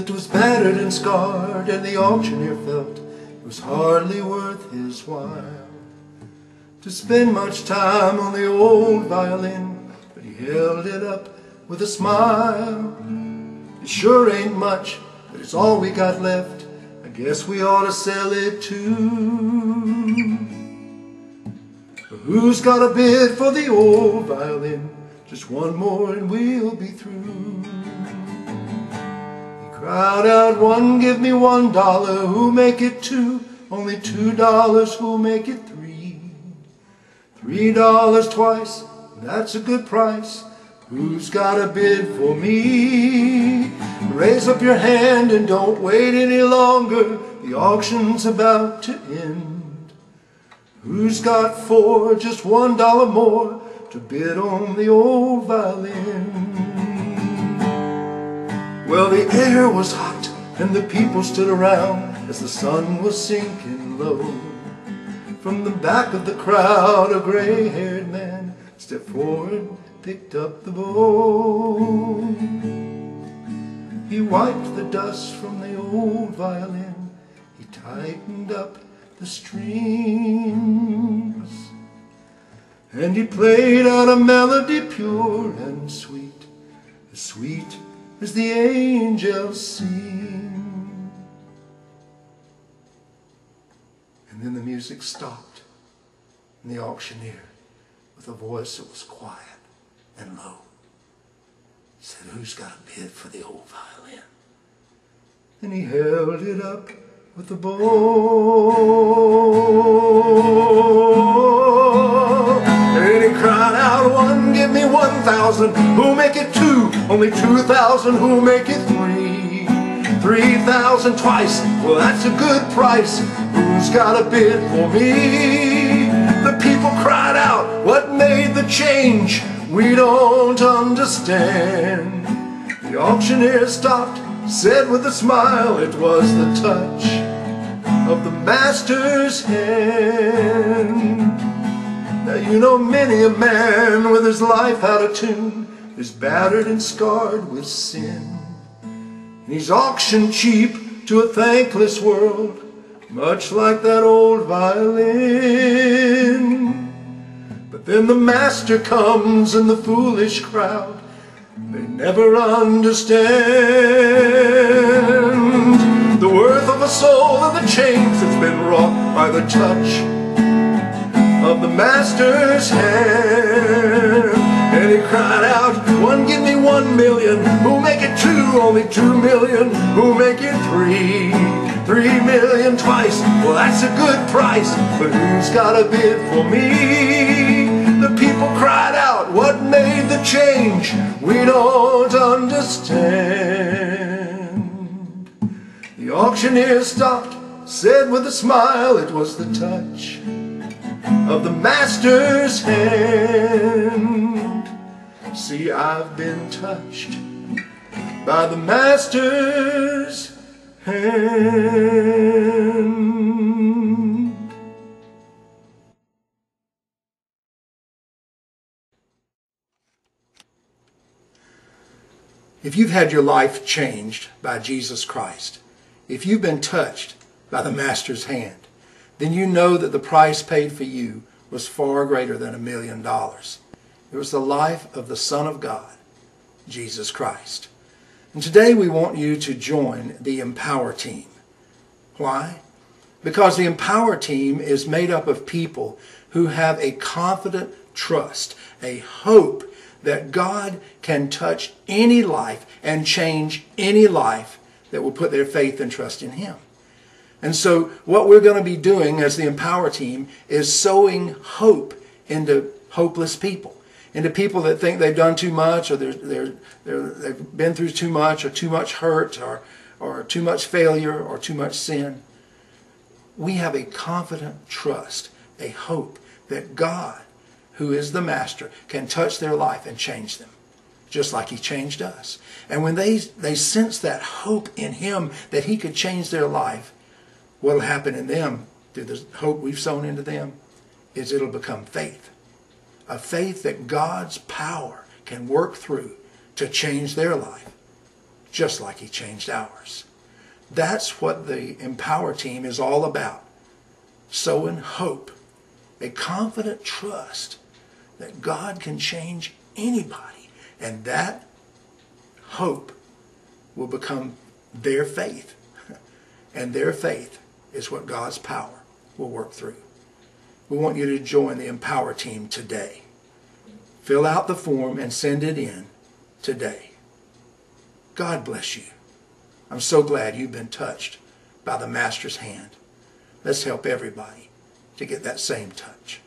it was battered and scarred, and the auctioneer felt it was hardly worth his while to spend much time on the old violin, but he held it up with a smile. It sure ain't much, but it's all we got left. I guess we ought to sell it too. But who's got a bid for the old violin? Just one more and we'll be through. He cried out, one, give me $1, who'll make it two? Only $2, who'll make it three? $3 twice, that's a good price. Who's got a bid for me? Raise up your hand and don't wait any longer. The auction's about to end. Who's got four, just $1 more to bid on the old violin? Well, the air was hot and the people stood around as the sun was sinking low. From the back of the crowd, a gray-haired man stepped forward, picked up the bow. He wiped the dust from the old violin. He tightened up the strings, and he played out a melody pure and sweet as the angels sing. And then the music stopped, and the auctioneer, with a voice that was quiet and low, said, who's got a bid for the old violin? And he held it up with the bow. And he cried out, one, give me 1,000, who'll make it two? Only 2,000, who'll make it three? 3,000 twice, well that's a good price. Who's got a bid for me? The people cried out, what made the change? We don't understand. The auctioneer stopped, said with a smile, it was the touch of the master's hand. Now you know many a man with his life out of tune is battered and scarred with sin. And he's auctioned cheap to a thankless world, much like that old violin. But then the master comes and the foolish crowd, they never understand the worth of a soul and the change that's been wrought by the touch of the master's hand. And he cried out, one, give me 1 million, who'll make it two? Only 2 million, who'll make it three? 3 million twice, well that's a good price. But who's got a bid for me? The people cried out, what made the change? We don't understand. The auctioneer stopped, said with a smile, it was the touch of the master's hand. See, I've been touched by the master's hand. If you've had your life changed by Jesus Christ, if you've been touched by the Master's hand, then you know that the price paid for you was far greater than $1 million. It was the life of the Son of God, Jesus Christ. And today we want you to join the Empower team. Why? Because the Empower team is made up of people who have a confident trust, a hope that God can touch any life and change any life that will put their faith and trust in Him. And so what we're going to be doing as the Empower team is sowing hope into hopeless people, into people that think they've done too much, or they've been through too much hurt, or too much failure, or too much sin. We have a confident trust, a hope that God, who is the Master, can touch their life and change them, just like He changed us. And when they sense that hope in Him that He could change their life, what will happen in them, through the hope we've sown into them, is it'll become faith. A faith that God's power can work through to change their life, just like he changed ours. That's what the Empower team is all about. Sowing hope, a confident trust that God can change anybody. And that hope will become their faith. And their faith is what God's power will work through. We want you to join the Empower team today. Fill out the form and send it in today. God bless you. I'm so glad you've been touched by the Master's hand. Let's help everybody to get that same touch.